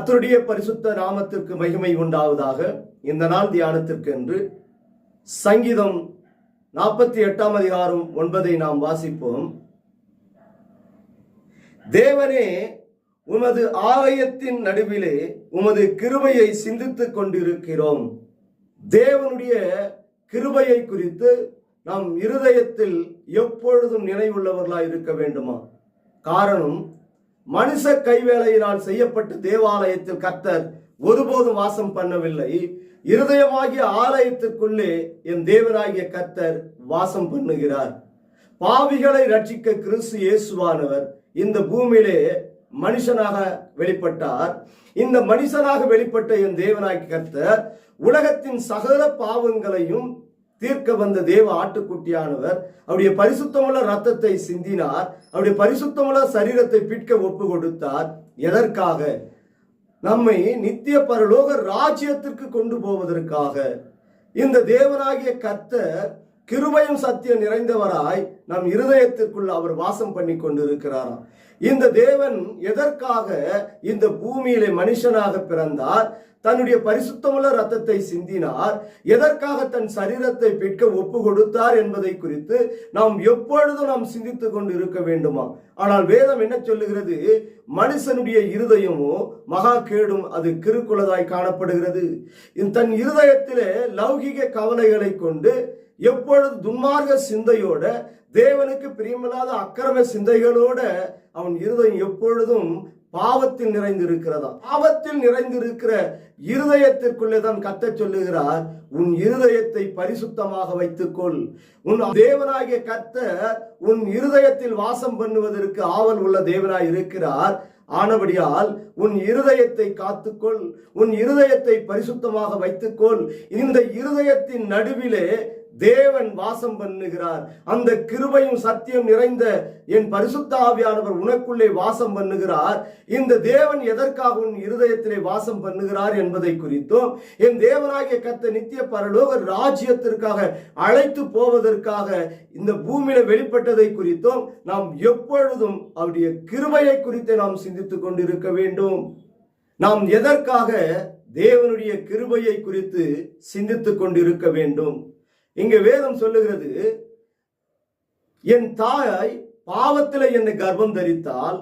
கர்த்தருடைய பரிசுத்த நாமத்திற்கு மகிமை உண்டாவதாக. இந்த நாள் தியானத்திற்கு என்று சங்கீதம் 48 அதிகாரம் 9 நாம் வாசிப்போம். தேவனே, உமது ஆலயத்தின் நடுவிலே உமது கிருபையை சிந்தித்துக் கொண்டிருக்கிறோம். தேவனுடைய கிருபையை குறித்து நாம் இருதயத்தில் எப்பொழுதும் நினைவுள்ளவர்களாய் இருக்க வேண்டுமா? காரணம், மனுஷ கைவேலையினால் செய்யப்பட்ட தேவாலயத்தில் கர்த்தர் ஒருபோதும் வாசம் பண்ணவில்லை. இருதயமாகிய ஆலயத்திற்குள்ளே என் தேவனாகிய கர்த்தர் வாசம் பண்ணுகிறார். பாவிகளை ரட்சிக்க கிறிஸ்து இயேசுவானவர் இந்த பூமியிலே மனுஷனாக வெளிப்பட்டார். இந்த மனுஷனாக வெளிப்பட்ட என் தேவனாகிய கர்த்தர் உலகத்தின் சகல பாவங்களையும் தீர்க்க வந்த தேவ ஆட்டுக்குட்டியானவர் அவருடைய பரிசுத்தமுள்ள ரத்தத்தை சிந்தினார். அவருடைய பரிசுத்தமுள்ள சரீரத்தை பிற்க ஒப்பு கொடுத்தார். எதற்காக? நம்மை நித்திய பரலோக ராஜ்யத்திற்கு கொண்டு போவதற்காக. இந்த தேவனாகிய கர்த்தர் கிருபையும் சத்தியம் நிறைந்தவராய் நம் இருதயத்திற்குள் அவர் வாசம் பண்ணி கொண்டிருக்கிறாராம். இந்த தேவன் எதற்காக இந்த பூமியிலே மனுஷனாக பிறந்தார்? தன்னுடைய பரிசுத்தமுள்ள ரத்தத்தை சிந்தினார். எதற்காக தன் சரீரத்தை பிற்க ஒப்பு கொடுத்தார் என்பதை குறித்து நாம் எப்பொழுதும் நாம் சிந்தித்துக் கொண்டு இருக்க வேண்டுமா? ஆனால் வேதம் என்ன சொல்லுகிறது? மனுஷனுடைய இருதயமோ மகா கேடும், அது கிறுக்குள்ளதாய் காணப்படுகிறது. தன் இருதயத்திலே லௌகிக கவலைகளை கொண்டு எப்பொழுது துன்மார்க்க சிந்தையோட, தேவனுக்கு பிரியமில்லாத அக்கிரம சிந்தைகளோட அவன் இருதயம் எப்பொழுதும் பாவத்தில் நிறைந்திருக்கிறதா? பாவத்தில் நிறைந்திருக்கிற இருதயத்திற்குள்ளே தான் கர்த்தர் சொல்லுகிறார், உன் இருதயத்தை பரிசுத்தமாக வைத்துக்கொள். உன் தேவனாகிய கர்த்தர் உன் இருதயத்தில் வாசம் பண்ணுவதற்கு ஆவல் உள்ள தேவனாய் இருக்கிறார். ஆனபடியால் உன் இருதயத்தை காத்துக்கொள், உன் இருதயத்தை பரிசுத்தமாக வைத்துக்கொள். இந்த இருதயத்தின் நடுவிலே தேவன் வாசம் பண்ணுகிறார். அந்த கிருபையும் சத்தியம் நிறைந்த என் பரிசுத்த ஆவியானவர் உனக்குள்ளே வாசம் பண்ணுகிறார். இந்த தேவன் எதற்காக உன் இருதயத்திலே வாசம் பண்ணுகிறார் என்பதை குறித்தும், என் தேவனாகிய கர்த்தர் நித்திய பரலோக ராஜ்யத்திற்காக அழைத்து போவதற்காக இந்த பூமியில வெளிப்பட்டதை குறித்தும் நாம் எப்பொழுதும் அவருடைய கிருபையை குறித்து நாம் சிந்தித்துக் கொண்டிருக்க வேண்டும். நாம் எதற்காக தேவனுடைய கிருபையை குறித்து சிந்தித்துக் கொண்டிருக்க வேண்டும்? இங்க வேதம் சொல்லுகிறது, என் தாய் பாவத்திலே என்னை கர்ப்பம் தரித்தால்,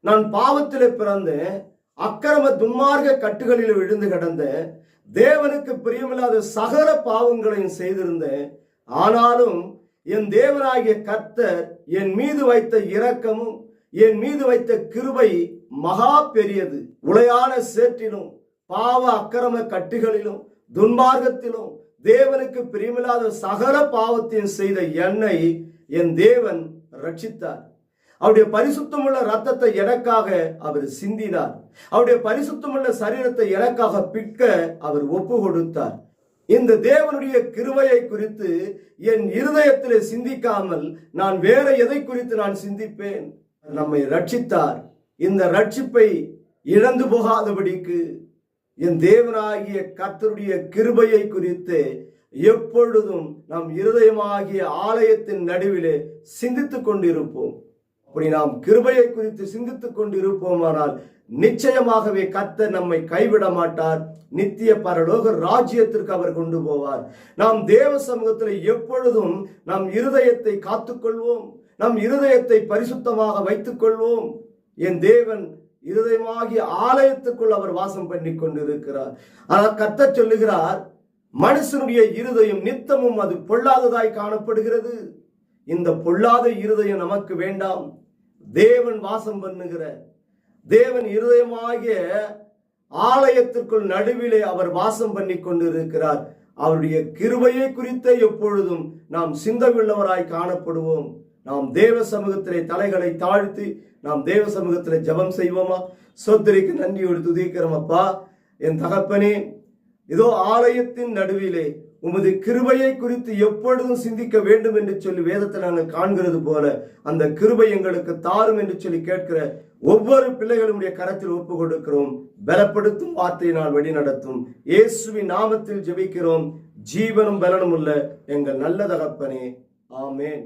நான் பாவத்திலே பிறந்தேன், அக்கிரம துன்மார்க்க கட்டுகளில் விழுந்து கிடந்தேன், தேவனுக்கு பிரியமில்லாத சகல பாவங்களையும் செய்திருந்தேன். ஆனாலும் என் தேவனாகிய கர்த்தர் என் மீது வைத்த இரக்கமும் என் மீது வைத்த கிருபை மகா பெரியது. உளையான சேற்றிலும் பாவ அக்கிரம கட்டுகளிலும் துன்மார்க்கத்திலும் தேவனுக்கு பிரியமில்லாத சகல பாவத்தையும் செய்த என்னை என் தேவன் ரட்சித்தார். அவருடைய பரிசுத்தமுள்ள ரத்தத்தை எனக்காக அவர் சிந்தினார். அவருடைய பரிசுத்தமுள்ள சரீரத்தை எனக்காக பிற்க அவர் ஒப்பு கொடுத்தார். இந்த தேவனுடைய கிருபையை குறித்து என் இருதயத்திலே சிந்திக்காமல் நான் வேற எதை குறித்து நான் சிந்திப்பேன்? நம்மை ரட்சித்தார். இந்த ரட்சிப்பை இழந்து போகாதபடிக்கு என் தேவனாகிய கர்த்தருடைய கிருபையை குறித்து எப்பொழுதும் நாம் இருதயமாகிய ஆலயத்தின் நடுவிலே சிந்தித்துக் கொண்டிருப்போம். அப்படி நாம் கிருபையை குறித்து சிந்தித்துக் கொண்டிருப்போமானால் நிச்சயமாகவே கர்த்தர் நம்மை கைவிட மாட்டார். நித்திய பரலோக ராஜ்யத்திற்கு அவர் கொண்டு போவார். நாம் தேவ சமூகத்தில் எப்பொழுதும் நம் இருதயத்தை காத்துக்கொள்வோம், நம் இருதயத்தை பரிசுத்தமாக வைத்துக் கொள்வோம். என் தேவன் இருதயமாகிய ஆலயத்துக்குள் அவர் வாசம் பண்ணி கொண்டிருக்கிறார். ஆனால் கர்த்தர் சொல்லுகிறார், மனுஷனுடைய இருதயம் நித்தமும் அது பொல்லாததாய் காணப்படுகிறது. இந்த பொல்லாத இருதயம் நமக்கு வேண்டாம். தேவன் வாசம் பண்ணுகிற தேவன் இருதயமாகிய ஆலயத்திற்குள் நடுவிலே அவர் வாசம் பண்ணி கொண்டிருக்கிறார். அவருடைய கிருபையை குறித்த எப்பொழுதும் நாம் சிந்தவுள்ளவராய் காணப்படுவோம். நாம் தேவ சமூகத்திலே தலைகளை தாழ்த்தி நாம் தேவ சமூகத்திலே ஜெபம் செய்வோமா? சோதரிக்கு நன்றியோடு துதிக்கிறோம். அப்பா, என் தகப்பனே, இதோ ஆலயத்தின் நடுவிலே உமது கிருபையை குறித்து எப்பொழுதும் சிந்திக்க வேண்டும் என்று சொல்லி வேதத்தை நாங்கள் காண்கிறது போல அந்த கிருபை எங்களுக்கு தாரும் என்று சொல்லி கேட்கிற ஒவ்வொரு பிள்ளைகளுடைய கரத்தில் ஒப்பு கொடுக்கிறோம். பலப்படுத்தும் வார்த்தையினால் வழி நடத்தும். இயேசுவின் நாமத்தில் ஜெபிக்கிறோம். ஜீவனும் பலனும் உள்ள எங்கள் நல்ல தகப்பனே, ஆமேன்.